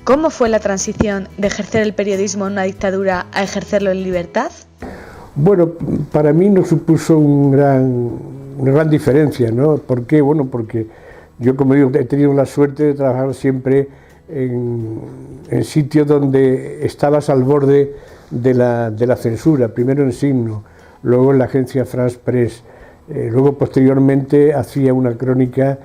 ¿Cómo fue la transición de ejercer el periodismo en una dictadura a ejercerlo en libertad? Bueno, para mí no supuso una gran diferencia, ¿no? ¿Por qué? Bueno, porque yo, como digo, he tenido la suerte de trabajar siempre en sitios donde estabas al borde de la censura, primero en Signo, luego en la agencia France Press, luego posteriormente hacía una crónica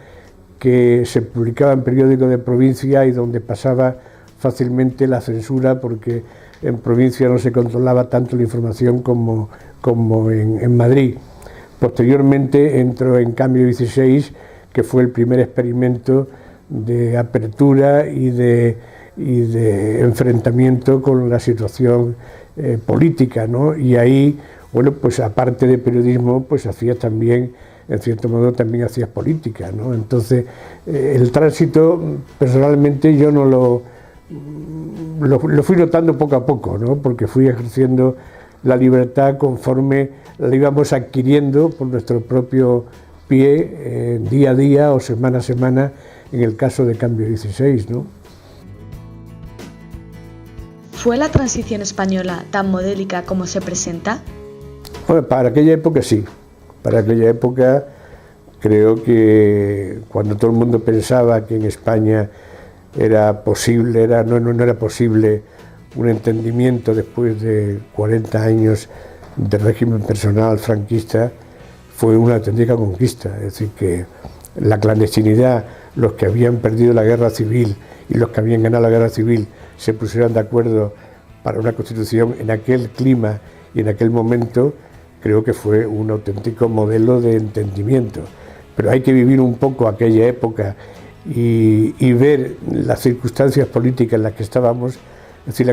que se publicaba en periódicos de provincia y donde pasaba fácilmente la censura porque en provincia no se controlaba tanto la información como en Madrid. Posteriormente entró en Cambio 16, que fue el primer experimento de apertura y de enfrentamiento con la situación política, ¿no? Y ahí, bueno, pues aparte de periodismo, pues hacías también, en cierto modo, también hacías política, ¿no? Entonces, el tránsito, personalmente, yo no lo fui notando poco a poco, ¿no? Porque fui ejerciendo la libertad conforme la íbamos adquiriendo por nuestro propio pie, día a día o semana a semana, en el caso de Cambio 16, ¿no? ¿Fue la transición española tan modélica como se presenta? Bueno, para aquella época sí. Para aquella época creo que cuando todo el mundo pensaba que en España era posible, no era posible un entendimiento después de 40 años de régimen personal franquista, fue una auténtica conquista. Es decir, que la clandestinidad, los que habían perdido la guerra civil y los que habían ganado la guerra civil se pusieron de acuerdo para una constitución en aquel clima y en aquel momento, creo que fue un auténtico modelo de entendimiento. Pero hay que vivir un poco aquella época y ver las circunstancias políticas en las que estábamos. Es decir,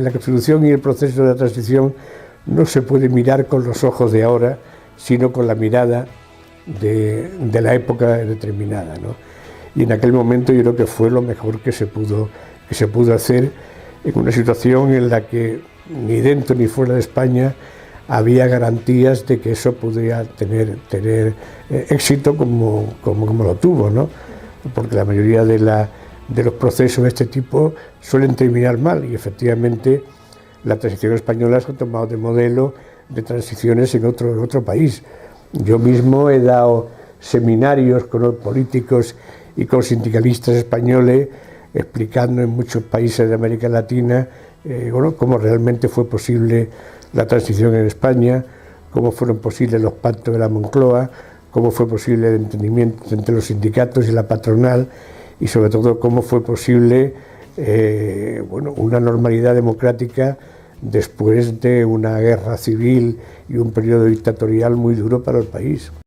la Constitución y el proceso de la transición no se puede mirar con los ojos de ahora, sino con la mirada de la época determinada, ¿no? Y en aquel momento yo creo que fue lo mejor que se pudo hacer en una situación en la que ni dentro ni fuera de España había garantías de que eso pudiera tener éxito como lo tuvo, ¿no? Porque la mayoría de los procesos de este tipo suelen terminar mal y efectivamente la transición española se ha tomado de modelo de transiciones en otro país. Yo mismo he dado seminarios con políticos y con sindicalistas españoles explicando en muchos países de América Latina cómo realmente fue posible la transición en España, cómo fueron posibles los pactos de la Moncloa, cómo fue posible el entendimiento entre los sindicatos y la patronal y sobre todo cómo fue posible una normalidad democrática después de una guerra civil y un periodo dictatorial muy duro para el país.